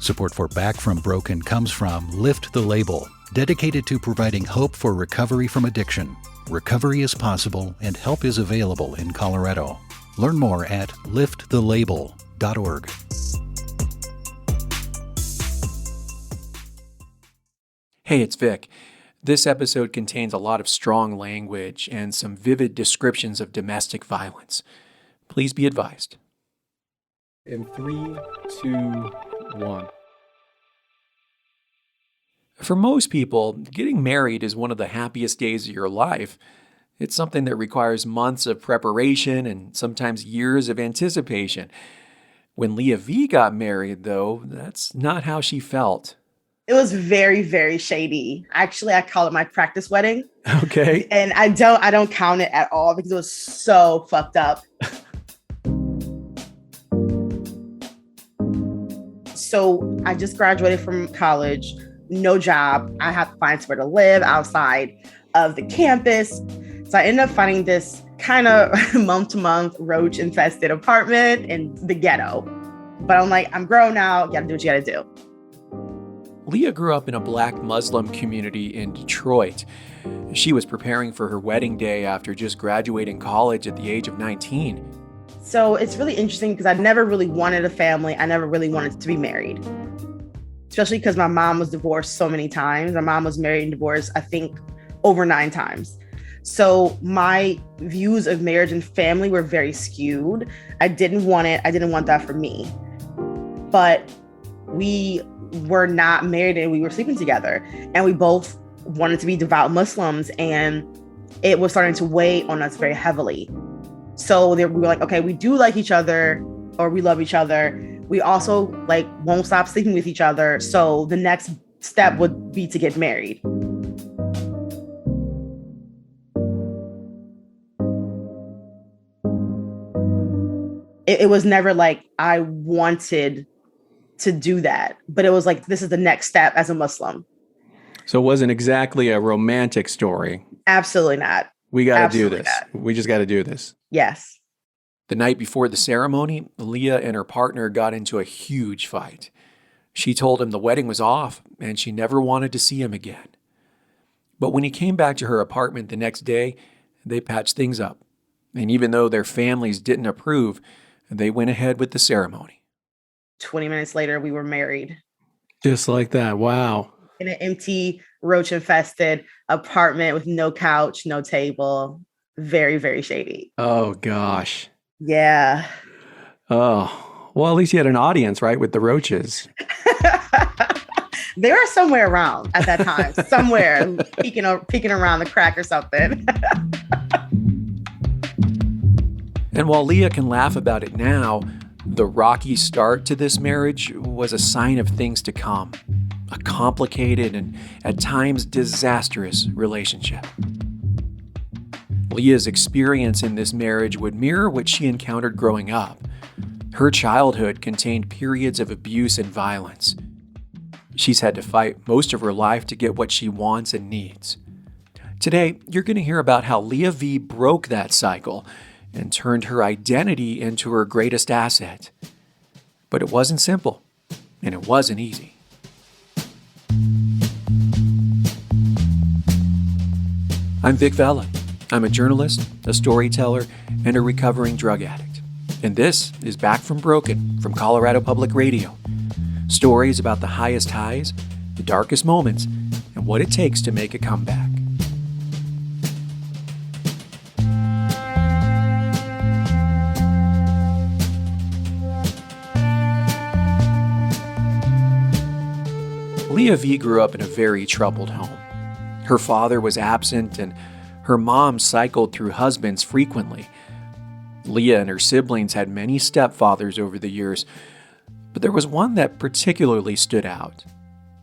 Support for Back from Broken comes from Lift the Label, dedicated to providing hope for recovery from addiction. Recovery is possible and help is available in Colorado. Learn more at liftthelabel.org. Hey, it's Vic. This episode contains a lot of strong language and some vivid descriptions of domestic violence. Please be advised. In 3, 2, 1. For most people, getting married is one of the happiest days of your life. It's something that requires months of preparation and sometimes years of anticipation. When Leah V got married, though, that's not how she felt. It was very, very shady. Actually, I call it my practice wedding. Okay. And I don't count it at all because it was so fucked up. So I just graduated from college, no job. I had to find somewhere to live outside of the campus. So I ended up finding this kind of month-to-month roach-infested apartment in the ghetto. But I'm like, I'm grown now. You gotta do what you gotta do. Leah grew up in a Black Muslim community in Detroit. She was preparing for her wedding day after just graduating college at the age of 19. So it's really interesting because I never really wanted a family. I never really wanted to be married, especially because my mom was divorced so many times. My mom was married and divorced, I think, over 9 times. So my views of marriage and family were very skewed. I didn't want it. I didn't want that for me. But we were not married and we were sleeping together. And we both wanted to be devout Muslims. And it was starting to weigh on us very heavily. So we were like, okay, we do like each other or we love each other. We also won't stop sleeping with each other. So the next step would be to get married. It was never like I wanted to do that, but it was like, this is the next step as a Muslim. So it wasn't exactly a romantic story. Absolutely not. We got to do this. We just got to do this. Yes. The night before the ceremony, Leah and her partner got into a huge fight. She told him the wedding was off and she never wanted to see him again. But when he came back to her apartment the next day, they patched things up. And even though their families didn't approve, they went ahead with the ceremony. 20 minutes later, we were married. Just like that. Wow. In an empty, roach-infested apartment with no couch, no table. Very, very shady. Oh, gosh. Yeah. Oh, well, at least you had an audience, right, with the roaches. They were somewhere around at that time. Somewhere, peeking around the crack or something. And while Leah can laugh about it now, the rocky start to this marriage was a sign of things to come. A complicated and at times disastrous relationship. Leah's experience in this marriage would mirror what she encountered growing up. Her childhood contained periods of abuse and violence. She's had to fight most of her life to get what she wants and needs. Today, you're going to hear about how Leah V broke that cycle and turned her identity into her greatest asset. But it wasn't simple, and it wasn't easy. I'm Vic Vela. I'm a journalist, a storyteller, and a recovering drug addict. And this is Back from Broken from Colorado Public Radio. Stories about the highest highs, the darkest moments, and what it takes to make a comeback. Leah V grew up in a very troubled home. Her father was absent and her mom cycled through husbands frequently. Leah and her siblings had many stepfathers over the years, but there was one that particularly stood out.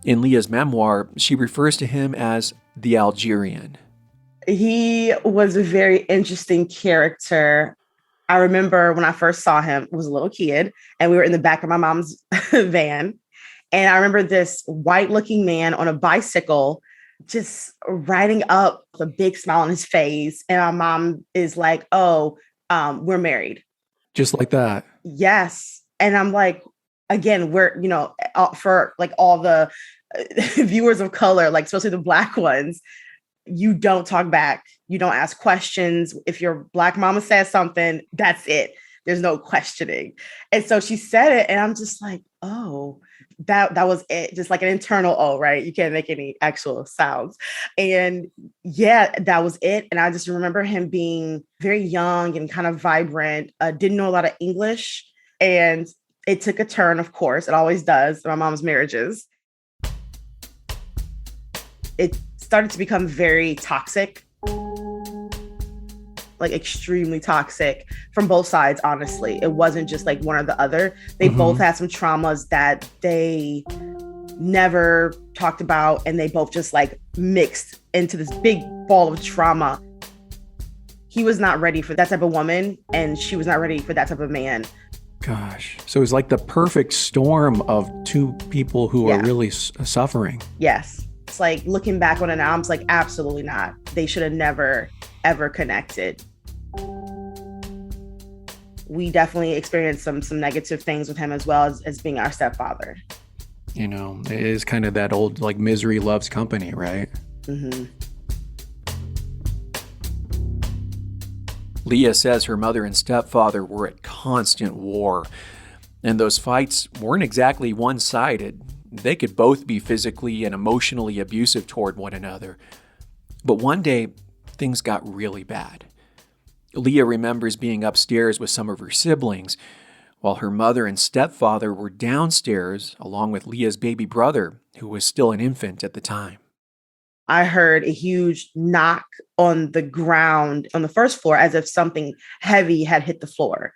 In Leah's memoir, she refers to him as the Algerian. He was a very interesting character. I remember when I first saw him, I was a little kid, and we were in the back of my mom's van. And I remember this white-looking man on a bicycle just riding up with a big smile on his face. And my mom is like, oh, we're married. Just like that? Yes. And I'm like, again, we're, for like all the viewers of color, like especially the Black ones, you don't talk back. You don't ask questions. If your Black mama says something, that's it. There's no questioning. And so she said it, and I'm just like, oh, that was it. Just like an internal oh, right? You can't make any actual sounds. And yeah, that was it. And I just remember him being very young and kind of vibrant, didn't know a lot of English. And it took a turn, of course. It always does in my mom's marriages. It started to become very toxic, like extremely toxic from both sides, honestly. It wasn't just like one or the other. They both had some traumas that they never talked about, and they both just like mixed into this big ball of trauma. He was not ready for that type of woman, and she was not ready for that type of man. Gosh. So it was like the perfect storm of two people who are really suffering. Yes. It's like looking back on it now, I'm like, absolutely not. They should have never, ever connected. We definitely experienced some negative things with him as well as being our stepfather. You know, it is kind of that old like misery loves company, right? Mm-hmm. Leah says her mother and stepfather were at constant war, and those fights weren't exactly one-sided. They could both be physically and emotionally abusive toward one another. But one day, things got really bad. Leah remembers being upstairs with some of her siblings, while her mother and stepfather were downstairs along with Leah's baby brother, who was still an infant at the time. I heard a huge knock on the ground on the first floor as if something heavy had hit the floor.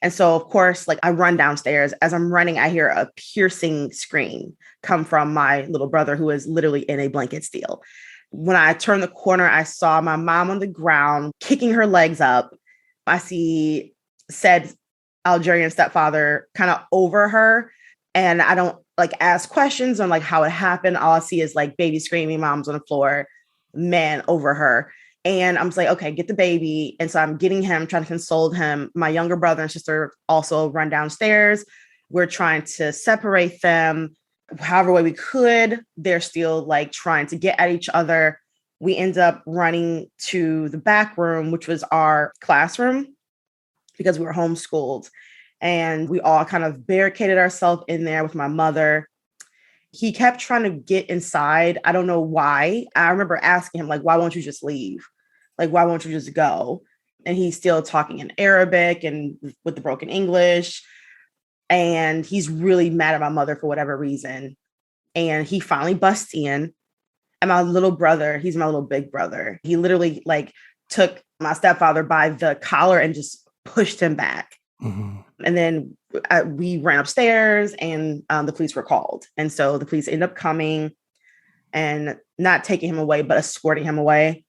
And so, of course, like I run downstairs. As I'm running, I hear a piercing scream come from my little brother, who is literally in a blanket still. When I turned the corner, I saw my mom on the ground, kicking her legs up. I see said Algerian stepfather kind of over her. And I don't like ask questions on like how it happened. All I see is like baby screaming, mom's on the floor, man over her. And I'm just like, okay, get the baby. And so I'm getting him, trying to console him. My younger brother and sister also run downstairs. We're trying to separate them however way we could. They're still like trying to get at each other. We end up running to the back room, which was our classroom, because we were homeschooled. And we all kind of barricaded ourselves in there with my mother. He kept trying to get inside. I don't know why. I remember asking him, like, why won't you just leave? Like, why won't you just go? And he's still talking in Arabic and with the broken English. And he's really mad at my mother for whatever reason. And he finally busts in. And my little brother, he's my little big brother. He literally like took my stepfather by the collar and just pushed him back. Mm-hmm. And then we ran upstairs and the police were called. And so the police ended up coming and not taking him away, but escorting him away.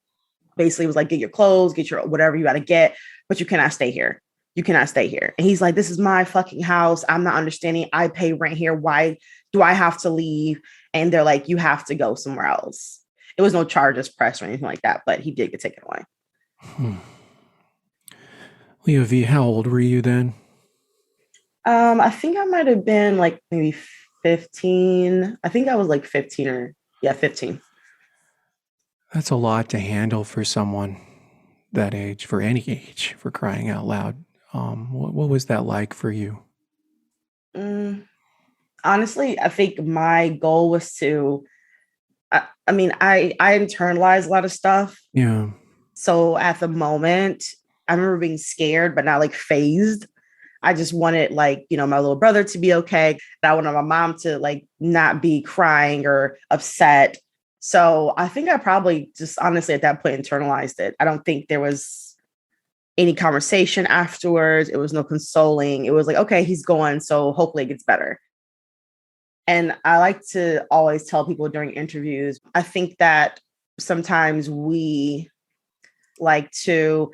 Basically, it was like, get your clothes, get your whatever you got to get, but you cannot stay here. You cannot stay here. And he's like, this is my fucking house. I'm not understanding. I pay rent here. Why do I have to leave? And they're like, you have to go somewhere else. It was no charges pressed or anything like that, but he did get taken away. Leah V, how old were you then? I think I might have been like maybe 15. I think I was like 15. That's a lot to handle for someone that age, for any age, for crying out loud. What was that like for you? Honestly, I think my goal was to, I internalized a lot of stuff. Yeah. So at the moment, I remember being scared, but not like phased. I just wanted like, my little brother to be okay. I wanted my mom to like not be crying or upset. So I think I probably just honestly at that point internalized it. I don't think there was any conversation afterwards. It was no consoling. It was like, okay, he's gone. So hopefully it gets better. And I like to always tell people during interviews, I think that sometimes we like to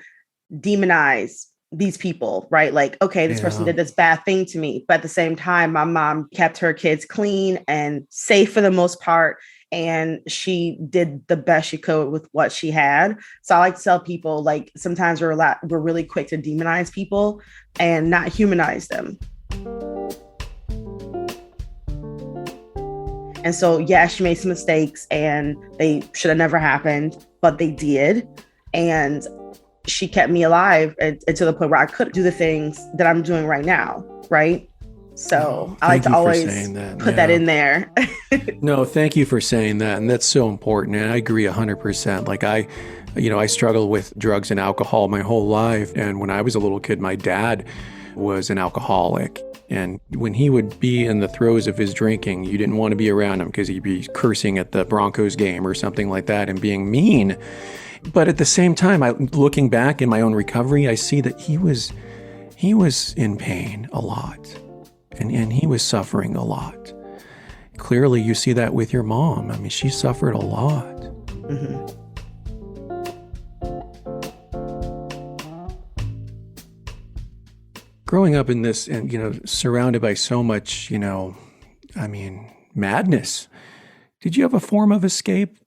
demonize these people, right? Like, okay, this person did this bad thing to me. But at the same time, my mom kept her kids clean and safe for the most part. And she did the best she could with what she had. So I like to tell people, like, sometimes we're really quick to demonize people and not humanize them. And so, yeah, she made some mistakes and they should have never happened, but they did. And she kept me alive and to the point where I could do the things that I'm doing right now, right? So I like to always put that in there. No, thank you for saying that. And that's so important. And I agree 100%. Like I struggled with drugs and alcohol my whole life. And when I was a little kid, my dad was an alcoholic. And when he would be in the throes of his drinking, you didn't want to be around him because he'd be cursing at the Broncos game or something like that and being mean. But at the same time, looking back in my own recovery, I see that he was in pain a lot. And he was suffering a lot. Clearly, you see that with your mom. I mean, she suffered a lot. Mm-hmm. Growing up in this and, surrounded by so much, madness, did you have a form of escape?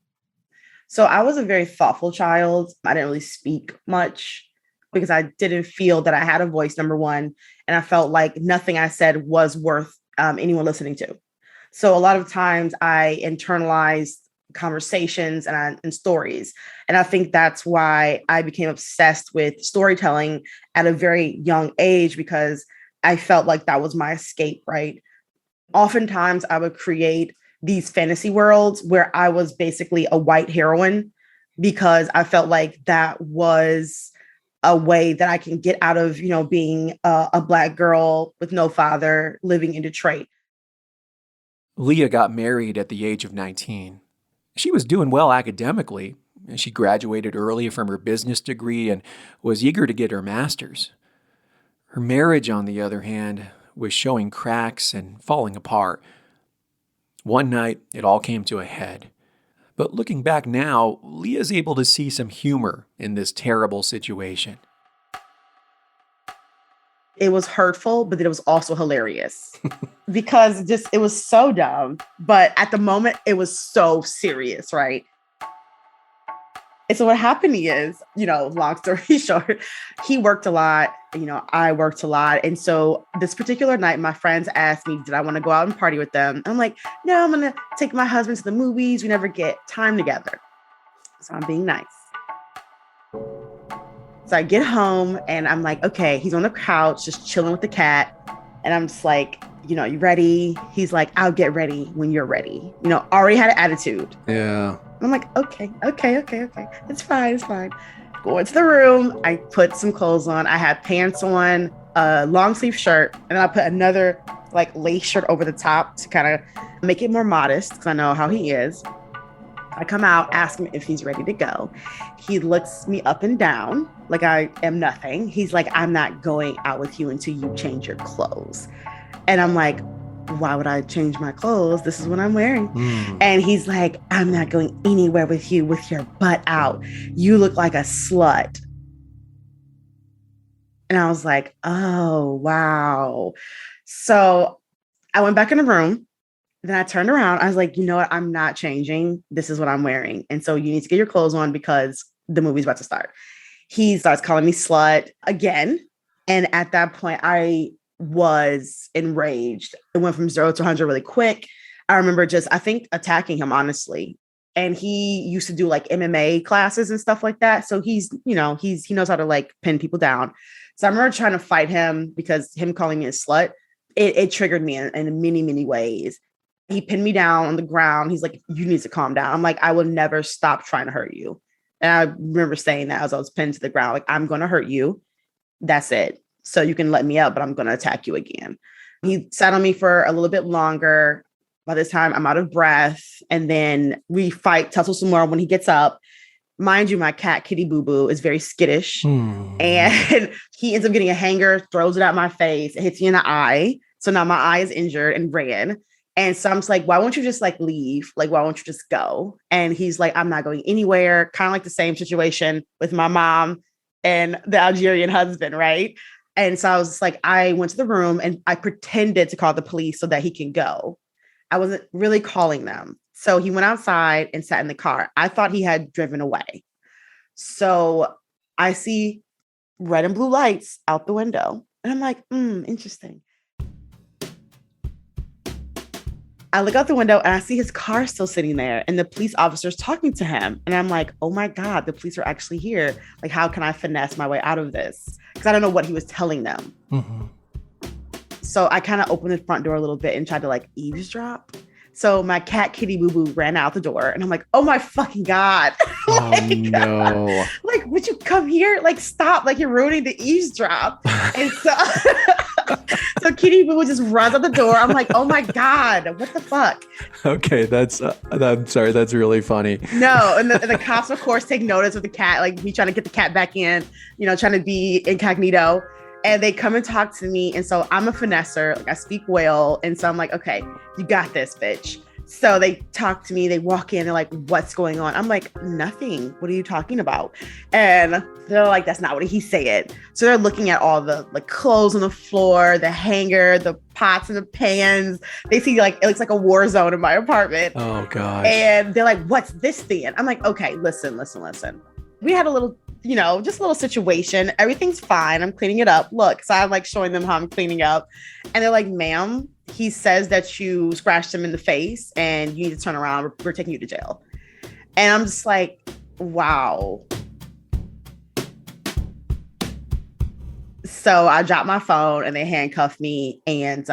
So I was a very thoughtful child. I didn't really speak much because I didn't feel that I had a voice, number one. And I felt like nothing I said was worth anyone listening to. So a lot of times I internalized conversations and stories. And I think that's why I became obsessed with storytelling at a very young age, because I felt like that was my escape, right? Oftentimes I would create these fantasy worlds where I was basically a white heroine because I felt like that was a way that I can get out of, being a Black girl with no father living in Detroit. Leah got married at the age of 19. She was doing well academically. She graduated early from her business degree and was eager to get her master's. Her marriage, on the other hand, was showing cracks and falling apart. One night, it all came to a head. But looking back now, Leah's able to see some humor in this terrible situation. It was hurtful, but it was also hilarious because it was so dumb. But at the moment, it was so serious, right? And so what happened is, long story short, he worked a lot, I worked a lot. And so this particular night, my friends asked me, did I want to go out and party with them? I'm like, no, I'm going to take my husband to the movies. We never get time together. So I'm being nice. So I get home and I'm like, okay, he's on the couch, just chilling with the cat. And I'm just like, you ready? He's like, I'll get ready when you're ready. Already had an attitude. Yeah. I'm like, okay. It's fine. Go into the room. I put some clothes on. I had pants on, a long sleeve shirt, and then I put another lace shirt over the top to kind of make it more modest because I know how he is. I come out, ask him if he's ready to go. He looks me up and down like I am nothing. He's like, I'm not going out with you until you change your clothes. And I'm like, why would I change my clothes? This is what I'm wearing. And he's like, I'm not going anywhere with you with your butt out. You look like a slut. And I was like, oh, wow. So I went back in the room. Then I turned around. I was like, you know what? I'm not changing. This is what I'm wearing. And so you need to get your clothes on because the movie's about to start. He starts calling me slut again. And at that point, I was enraged. It went from 0 to 100 really quick. I remember I think attacking him, honestly. And he used to do MMA classes and stuff like that. So he knows how to pin people down. So I remember trying to fight him because him calling me a slut, it triggered me in many, many ways. He pinned me down on the ground. He's like, you need to calm down. I'm like, I will never stop trying to hurt you. And I remember saying that as I was pinned to the ground, like, I'm going to hurt you. That's it. So you can let me up, but I'm going to attack you again. He sat on me for a little bit longer. By this time, I'm out of breath. And then we tussle some more when he gets up. Mind you, my cat, Kitty Boo Boo, is very skittish. And he ends up getting a hanger, throws it at my face. It hits me in the eye. So now my eye is injured and red. And so I'm just like, why won't you just leave? Why won't you just go? And he's like, I'm not going anywhere. Kind of like the same situation with my mom and the Algerian husband, right? And so I was just like, I went to the room and I pretended to call the police so that he can go. I wasn't really calling them. So he went outside and sat in the car. I thought he had driven away. So I see red and blue lights out the window. And I'm like, interesting. I look out the window and I see his car still sitting there and the police officer's talking to him. And I'm like, oh my God, the police are actually here. Like, how can I finesse my way out of this? Because I don't know what he was telling them. Mm-hmm. So I kind of opened the front door a little bit and tried to like eavesdrop. So my cat Kitty Boo Boo ran out the door and I'm like, oh my fucking God. Like, oh no. Like, would you come here? Like, stop. Like, you're ruining the eavesdrop. And so, so Kitty Boo Boo just runs out the door. I'm like, oh my God, what the fuck? Okay, I'm sorry, that's really funny. No, and the cops, of course, take notice of the cat, like me trying to get the cat back in, trying to be incognito. And they come and talk to me. And so I'm a finesser, like I speak well. And so I'm like, okay, you got this, bitch. So they talk to me, they walk in, they're like, what's going on? I'm like, nothing. What are you talking about? And they're like, that's not what he said. So they're looking at all the like clothes on the floor, the hanger, the pots and the pans. They see like, it looks like a war zone in my apartment. Oh gosh. And they're like, what's this then? I'm like, okay, listen. We had a little, just a little situation. Everything's fine. I'm cleaning it up. Look, so I'm like showing them how I'm cleaning up. And they're like, ma'am, he says that you scratched him in the face and you need to turn around. We're taking you to jail. And I'm just like, wow. So I drop my phone and they handcuff me and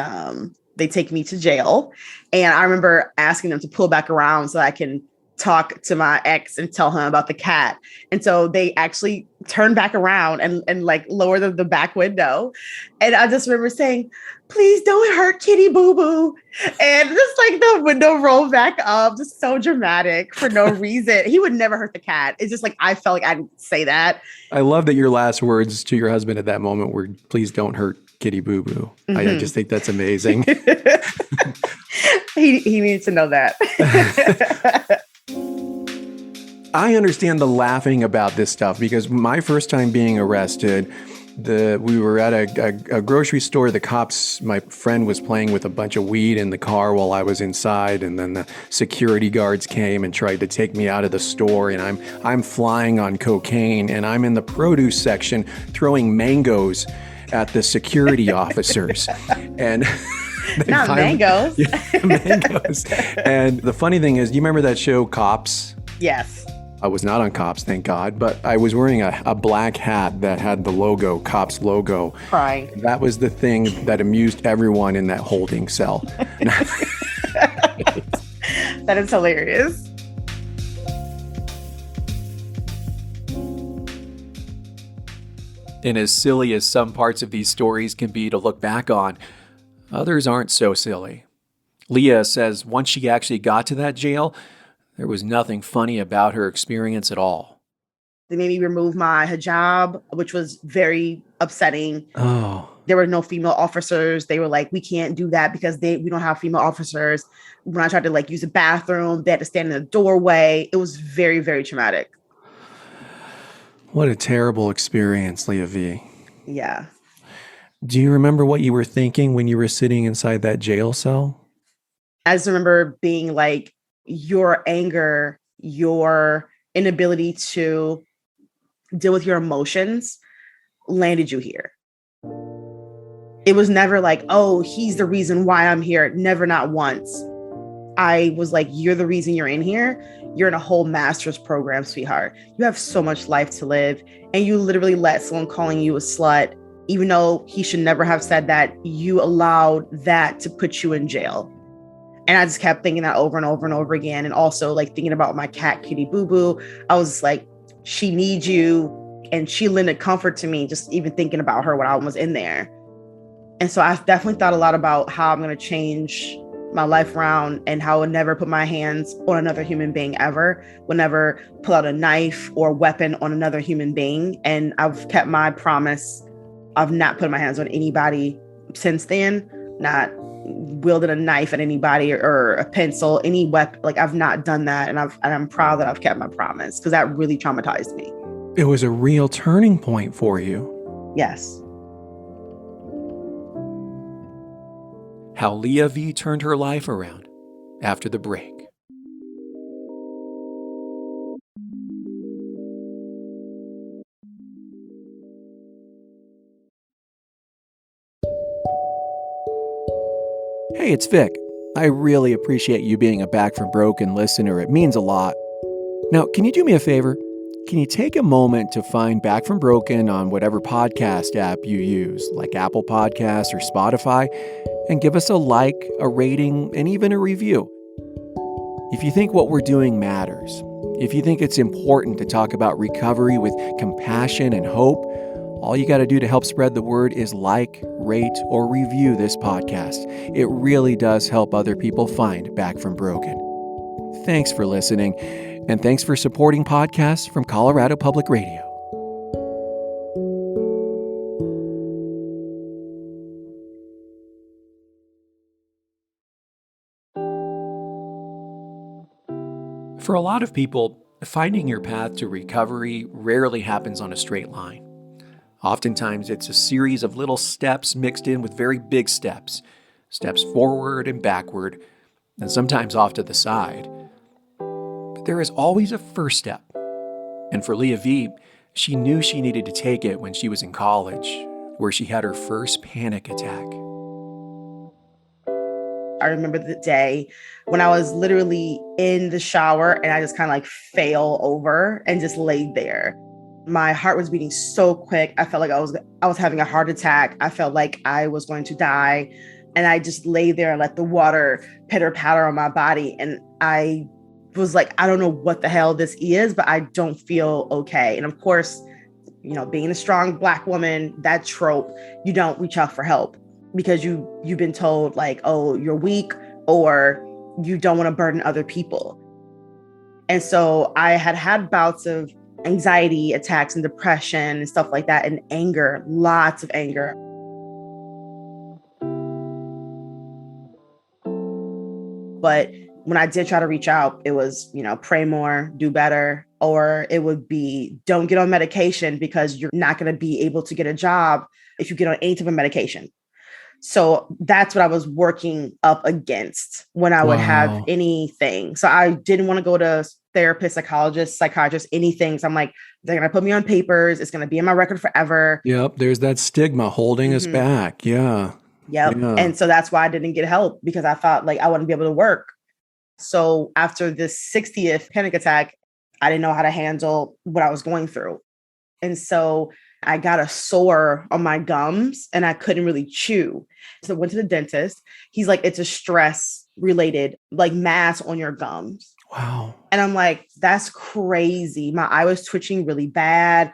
they take me to jail. And I remember asking them to pull back around so I can talk to my ex and tell him about the cat. And so they actually turned back around and like lower the back window. And I just remember saying, please don't hurt Kitty Boo Boo. And just like the window rolled back up, just so dramatic for no reason. He would never hurt the cat. It's just like, I felt like I didn't say that. I love that your last words to your husband at that moment were, please don't hurt Kitty Boo Boo. Mm-hmm. I just think that's amazing. He needs to know that. I understand the laughing about this stuff because my first time being arrested, we were at a grocery store. The cops, my friend was playing with a bunch of weed in the car while I was inside, and then the security guards came and tried to take me out of the store. And I'm flying on cocaine, and I'm in the produce section throwing mangoes at the security officers, and. Not mangoes. Yeah, mangoes. And the funny thing is, do you remember that show Cops? Yes. I was not on Cops, thank God, but I was wearing a black hat that had the logo, Cops logo. Crying. That was the thing that amused everyone in that holding cell. That is hilarious. And as silly as some parts of these stories can be to look back on, others aren't so silly. Leah says once she actually got to that jail, there was nothing funny about her experience at all. They made me remove my hijab, which was very upsetting. Oh. There were no female officers. They were like, we can't do that because we don't have female officers. When I tried to like use a bathroom, they had to stand in the doorway. It was very, very traumatic. What a terrible experience, Leah V. Yeah. Do you remember what you were thinking when you were sitting inside that jail cell? I just remember being like, your anger, your inability to deal with your emotions landed you here. It was never like, oh, he's the reason why I'm here. Never, not once. I was like, you're the reason you're in here. You're in a whole master's program, sweetheart. You have so much life to live. And you literally let someone calling you a slut, even though he should never have said that, you allowed that to put you in jail. And I just kept thinking that over and over and over again. And also like thinking about my cat, Kitty Boo Boo. I was like, she needs you. And she lended comfort to me, just even thinking about her when I was in there. And so I definitely thought a lot about how I'm going to change my life around and how I would never put my hands on another human being ever, would never pull out a knife or weapon on another human being. And I've kept my promise of not putting my hands on anybody since then, not wielded a knife at anybody or a pencil, any weapon. Like I've not done that. And I'm proud that I've kept my promise because that really traumatized me. It was a real turning point for you. Yes. How Leah V turned her life around after the break. Hey, it's Vic. I really appreciate you being a Back from Broken listener. It means a lot. Now, can you do me a favor? Can you take a moment to find Back from Broken on whatever podcast app you use, like Apple Podcasts or Spotify, and give us a like, a rating, and even a review? If you think what we're doing matters, if you think it's important to talk about recovery with compassion and hope, all you got to do to help spread the word is like, rate, or review this podcast. It really does help other people find Back from Broken. Thanks for listening, and thanks for supporting podcasts from Colorado Public Radio. For a lot of people, finding your path to recovery rarely happens on a straight line. Oftentimes, it's a series of little steps mixed in with very big steps, steps forward and backward, and sometimes off to the side. But there is always a first step. And for Leah V, she knew she needed to take it when she was in college, where she had her first panic attack. I remember the day when I was literally in the shower and I just kind of like fell over and just laid there. My heart was beating so quick. I felt like I was having a heart attack. I felt like I was going to die. And I just lay there and let the water pitter patter on my body. And I was like, I don't know what the hell this is, but I don't feel okay. And of course, you know, being a strong Black woman, that trope, you don't reach out for help because you've been told like, oh, you're weak or you don't want to burden other people. And so I had bouts of anxiety attacks and depression and stuff like that, and anger, lots of anger. But when I did try to reach out, it was, you know, pray more, do better, or it would be don't get on medication because you're not going to be able to get a job if you get on any type of medication. So that's what I was working up against when I would have anything. So I didn't want to go to therapist, psychologist, psychiatrist, anything. So I'm like, they're going to put me on papers. It's going to be in my record forever. Yep. There's that stigma holding us back. Yeah. Yep. Yeah. And so that's why I didn't get help, because I thought like I wouldn't be able to work. So after this 60th panic attack, I didn't know how to handle what I was going through. And so I got a sore on my gums and I couldn't really chew. So I went to the dentist. He's like, it's a stress related like mass on your gums. Wow. And I'm like, that's crazy. My eye was twitching really bad.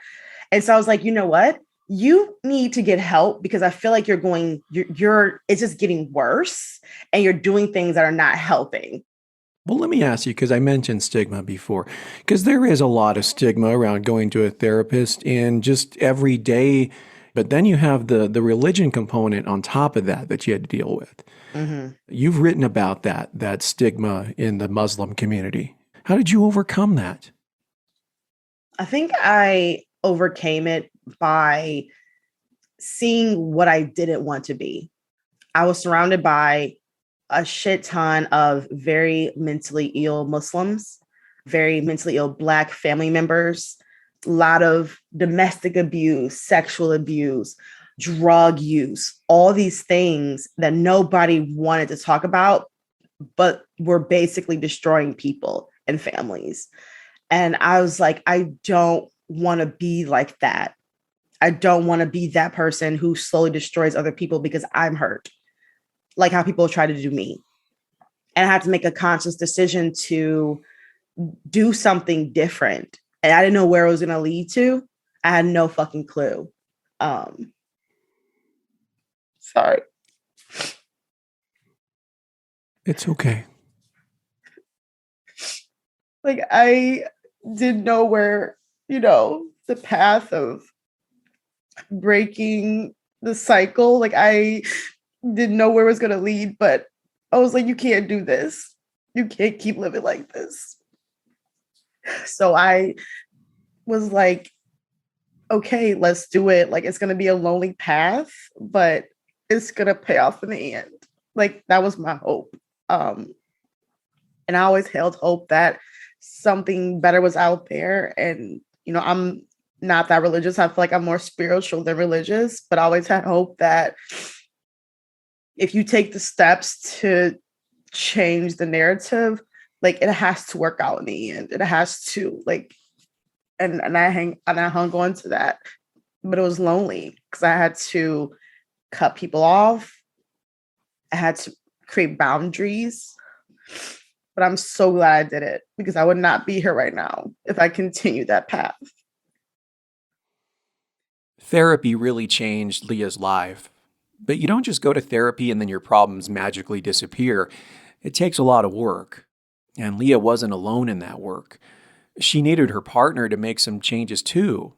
And so I was like, you know what? You need to get help because I feel like it's just getting worse and you're doing things that are not helping. Well, let me ask you, because I mentioned stigma before, because there is a lot of stigma around going to a therapist and just every day, but then you have the religion component on top of that you had to deal with. Mm-hmm. You've written about that stigma in the Muslim community. How did you overcome that? I think I overcame it by seeing what I didn't want to be. I was surrounded by a shit ton of very mentally ill Muslims, very mentally ill Black family members, a lot of domestic abuse, sexual abuse, drug use, all these things that nobody wanted to talk about, but were basically destroying people and families. And I was like, I don't want to be like that. I don't want to be that person who slowly destroys other people because I'm hurt, like how people try to do me. And I had to make a conscious decision to do something different. And I didn't know where it was going to lead to. I had no fucking clue. Sorry. It's okay. Like I didn't know where, the path of breaking the cycle. Like I didn't know where it was going to lead, but I was like, you can't do this. You can't keep living like this. So I was like, okay, let's do it. Like, it's going to be a lonely path, but it's going to pay off in the end. Like, that was my hope. And I always held hope that something better was out there. And, I'm not that religious. I feel like I'm more spiritual than religious, but I always had hope that if you take the steps to change the narrative. Like, it has to work out in the end. It has to, like, and I hung on to that. But it was lonely because I had to cut people off. I had to create boundaries. But I'm so glad I did it, because I would not be here right now if I continued that path. Therapy really changed Leah's life. But you don't just go to therapy and then your problems magically disappear. It takes a lot of work. And Leah wasn't alone in that work. She needed her partner to make some changes too.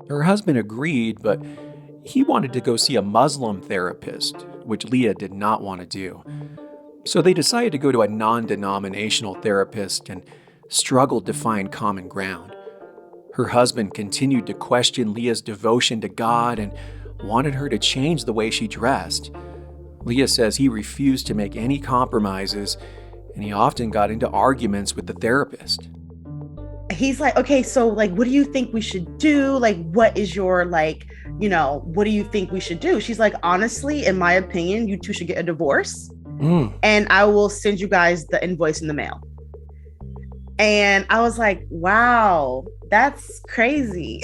Her husband agreed, but he wanted to go see a Muslim therapist, which Leah did not want to do. So they decided to go to a non-denominational therapist and struggled to find common ground. Her husband continued to question Leah's devotion to God and wanted her to change the way she dressed. Leah says he refused to make any compromises, and he often got into arguments with the therapist. He's like, okay, so like, what do you think we should do? Like, what is your, like, what do you think we should do? She's like, honestly, in my opinion, you two should get a divorce. And I will send you guys the invoice in the mail. And I was like, wow, that's crazy.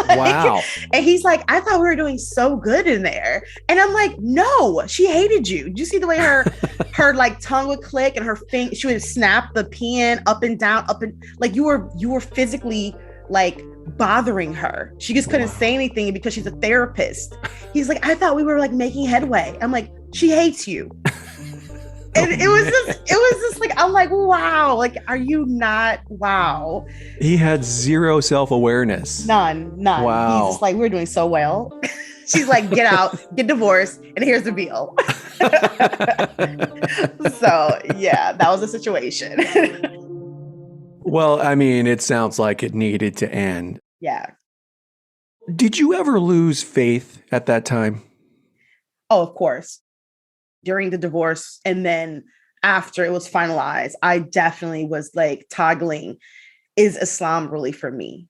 Wow. And he's like, I thought we were doing so good in there. And I'm like, no, she hated you. Did you see the way her like tongue would click and her finger, she would snap the pen up and down, up and like you were physically like bothering her. She just couldn't say anything because she's a therapist. He's like, I thought we were like making headway. I'm like, she hates you. And it was just like, I'm like, wow, like, are you not? Wow. He had zero self-awareness. None. Wow. He's just like, we're doing so well. She's like, get out, get divorced, and here's the bill. So yeah, that was the situation. Well, I mean, it sounds like it needed to end. Yeah. Did you ever lose faith at that time? Oh, of course. During the divorce and then after it was finalized, I definitely was like toggling, is Islam really for me?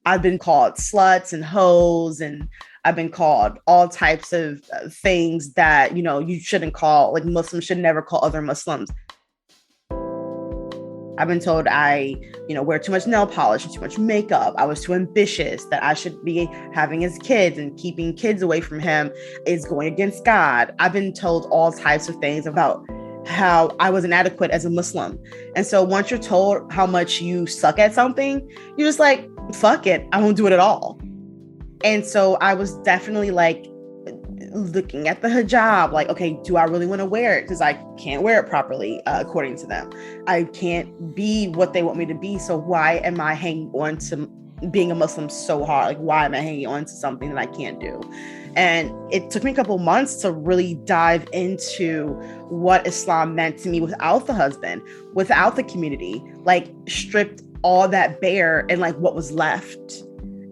I've been called sluts and hoes, and I've been called all types of things that, you shouldn't call, like Muslims should never call other Muslims. I've been told I, wear too much nail polish and too much makeup. I was too ambitious, that I should be having his kids, and keeping kids away from him is going against God. I've been told all types of things about how I was inadequate as a Muslim. And so once you're told how much you suck at something, you're just like, fuck it, I won't do it at all. And so I was definitely like looking at the hijab, like, okay, do I really want to wear it? Because I can't wear it properly, according to them. I can't be what they want me to be. So why am I hanging on to being a Muslim so hard? Like, why am I hanging on to something that I can't do? And it took me a couple months to really dive into what Islam meant to me without the husband, without the community, like stripped all that bare and like what was left.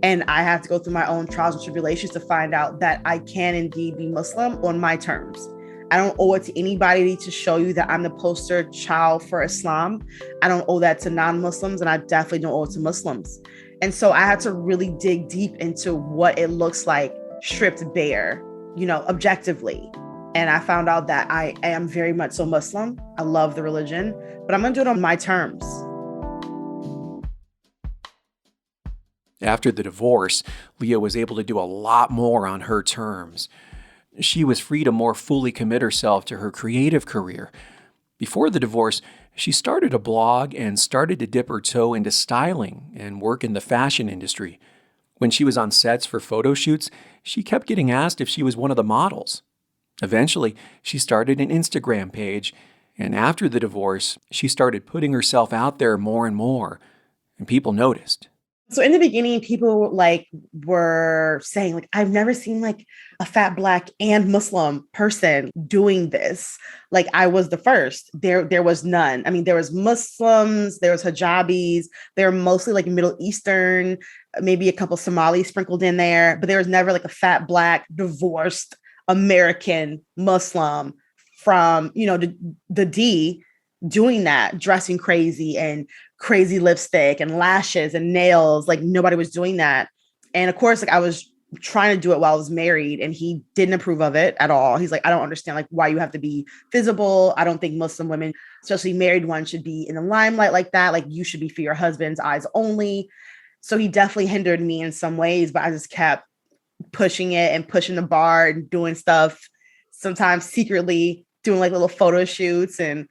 And I have to go through my own trials and tribulations to find out that I can indeed be Muslim on my terms. I don't owe it to anybody to show you that I'm the poster child for Islam. I don't owe that to non-Muslims, and I definitely don't owe it to Muslims. And so I had to really dig deep into what it looks like stripped bare, objectively. And I found out that I am very much so Muslim. I love the religion, but I'm going to do it on my terms. After the divorce, Leah was able to do a lot more on her terms. She was free to more fully commit herself to her creative career. Before the divorce, she started a blog and started to dip her toe into styling and work in the fashion industry. When she was on sets for photo shoots, she kept getting asked if she was one of the models. Eventually, she started an Instagram page, and after the divorce, she started putting herself out there more and more, and people noticed. So in the beginning, people were saying I've never seen a fat Black and Muslim person doing this. I was the first. There was none. I mean, there was Muslims, there was hijabis. They're mostly Middle Eastern, maybe a couple Somalis sprinkled in there, but there was never a fat Black divorced American Muslim from, the D doing that, dressing crazy and crazy lipstick and lashes and nails. Nobody was doing that. And of course, I was trying to do it while I was married, and he didn't approve of it at all. He's like, I don't understand like why you have to be visible. I don't think Muslim women, especially married ones, should be in the limelight like that. Like you should be for your husband's eyes only. So he definitely hindered me in some ways, but I just kept pushing it and pushing the bar and doing stuff, sometimes secretly doing like little photo shoots and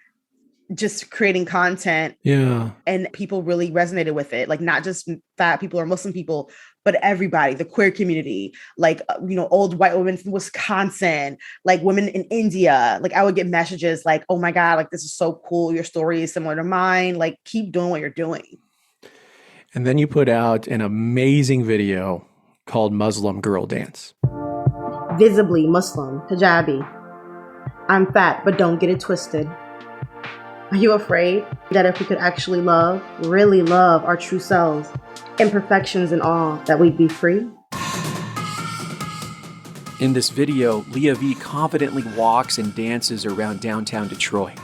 just creating content. Yeah. And people really resonated with it. Like not just fat people or Muslim people, but everybody, the queer community, like, old white women from Wisconsin, like women in India. Like I would get messages like, oh my God, like this is so cool. Your story is similar to mine. Like keep doing what you're doing. And then you put out an amazing video called Muslim Girl Dance. Visibly Muslim, hijabi. I'm fat, but don't get it twisted. Are you afraid that if we could actually love, really love our true selves, imperfections and all, that we'd be free? In this video, Leah V confidently walks and dances around downtown Detroit.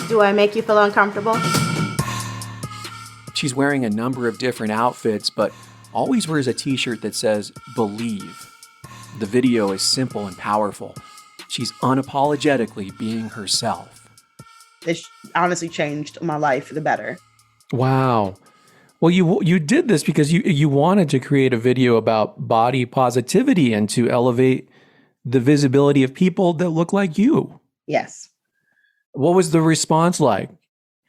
Do I make you feel uncomfortable? She's wearing a number of different outfits, but always wears a t-shirt that says, "Believe." The video is simple and powerful. She's unapologetically being herself. It honestly changed my life for the better. Wow. Well, you did this because you wanted to create a video about body positivity and to elevate the visibility of people that look like you. Yes. What was the response like?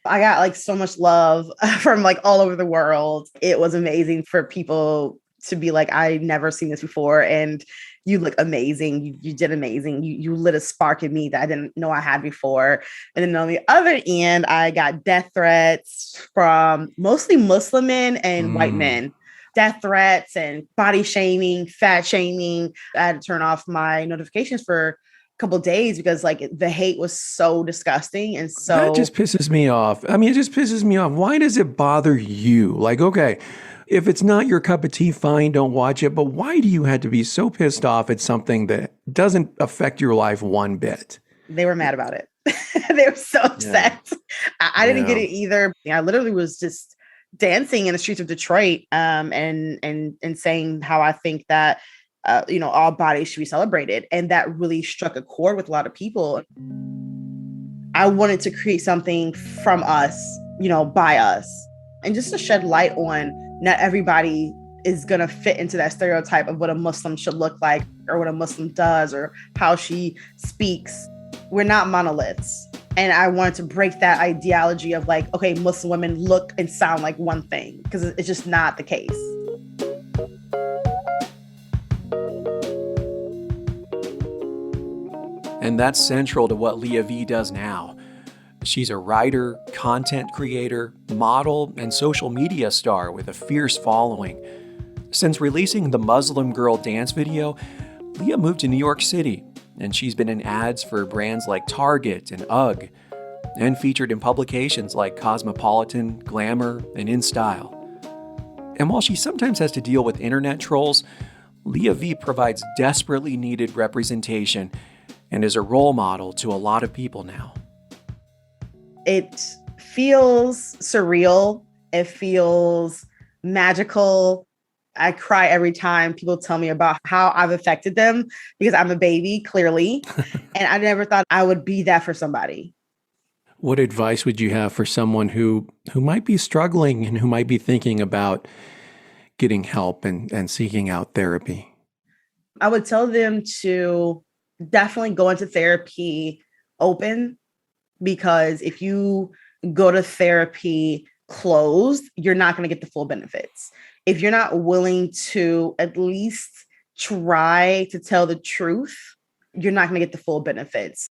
I got like so much love from like all over the world. It was amazing for people to be like, I never seen this before. And you look amazing. You did amazing. You lit a spark in me that I didn't know I had before. And then on the other end, I got death threats from mostly Muslim men and white men. Death threats and body shaming, fat shaming. I had to turn off my notifications for couple of days because like the hate was so disgusting. And so that just pisses me off. I mean, it just pisses me off. Why does it bother you? Like, okay, if it's not your cup of tea, fine, don't watch it. But why do you have to be so pissed off at something that doesn't affect your life one bit? They were mad about it. They were so upset. Yeah. I didn't get it either. I literally was just dancing in the streets of Detroit and saying how I think that all bodies should be celebrated. And that really struck a chord with a lot of people. I wanted to create something from us, by us, and just to shed light on not everybody is going to fit into that stereotype of what a Muslim should look like or what a Muslim does or how she speaks. We're not monoliths. And I wanted to break that ideology of like, okay, Muslim women look and sound like one thing, because it's just not the case. And that's central to what Leah V does now. She's a writer, content creator, model, and social media star with a fierce following. Since releasing the Muslim Girl Dance video, Leah moved to New York City, and she's been in ads for brands like Target and UGG, and featured in publications like Cosmopolitan, Glamour, and InStyle. And while she sometimes has to deal with internet trolls, Leah V provides desperately needed representation and is a role model to a lot of people now. It feels surreal. It feels magical. I cry every time people tell me about how I've affected them because I'm a baby, clearly. And I never thought I would be that for somebody. What advice would you have for someone who might be struggling and who might be thinking about getting help and seeking out therapy? I would tell them to definitely go into therapy open, because if you go to therapy closed, you're not going to get the full benefits. If you're not willing to at least try to tell the truth, you're not going to get the full benefits.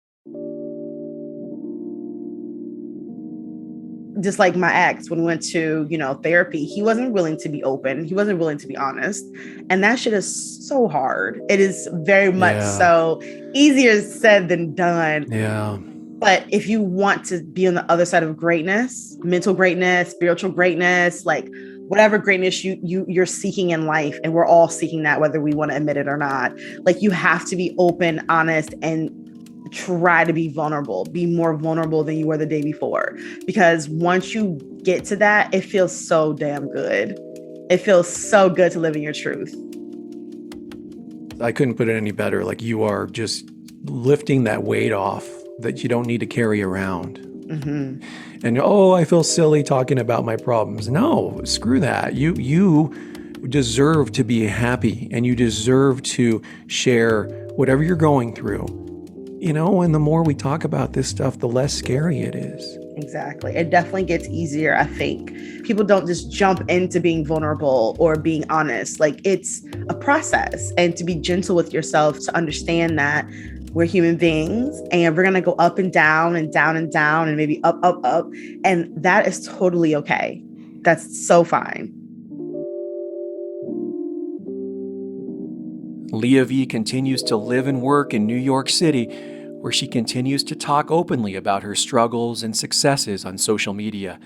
Just like my ex, when we went to, therapy, he wasn't willing to be open. He wasn't willing to be honest. And that shit is so hard. It is very much so easier said than done. Yeah. But if you want to be on the other side of greatness, mental greatness, spiritual greatness, like whatever greatness you're seeking in life, and we're all seeking that, whether we want to admit it or not, like you have to be open, honest, and try to be vulnerable, be more vulnerable than you were the day before. Because once you get to that, it feels so damn good. It feels so good to live in your truth. I couldn't put it any better. Like, you are just lifting that weight off that you don't need to carry around. And, I feel silly talking about my problems. No, screw that. You deserve to be happy, and you deserve to share whatever you're going through. And the more we talk about this stuff, the less scary it is. Exactly. It definitely gets easier, I think. People don't just jump into being vulnerable or being honest. Like, it's a process, and to be gentle with yourself, to understand that we're human beings and we're going to go up and down and down and down and maybe up, up, up. And that is totally okay. That's so fine. Leah V continues to live and work in New York City, where she continues to talk openly about her struggles and successes on social media.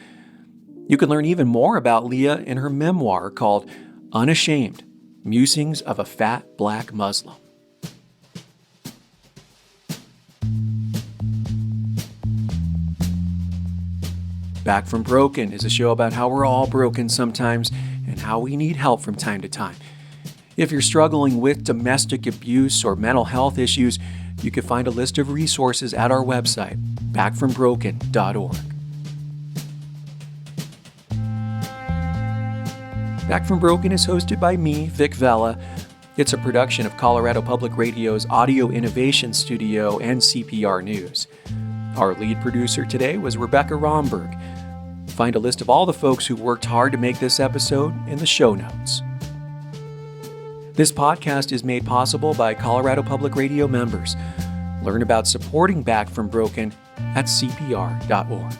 You can learn even more about Leah in her memoir called Unashamed: Musings of a Fat Black Muslim. Back from Broken is a show about how we're all broken sometimes and how we need help from time to time. If you're struggling with domestic abuse or mental health issues, you can find a list of resources at our website, backfrombroken.org. Back from Broken is hosted by me, Vic Vela. It's a production of Colorado Public Radio's Audio Innovation Studio and CPR News. Our lead producer today was Rebekah Romberg. Find a list of all the folks who worked hard to make this episode in the show notes. This podcast is made possible by Colorado Public Radio members. Learn about supporting Back from Broken at cpr.org.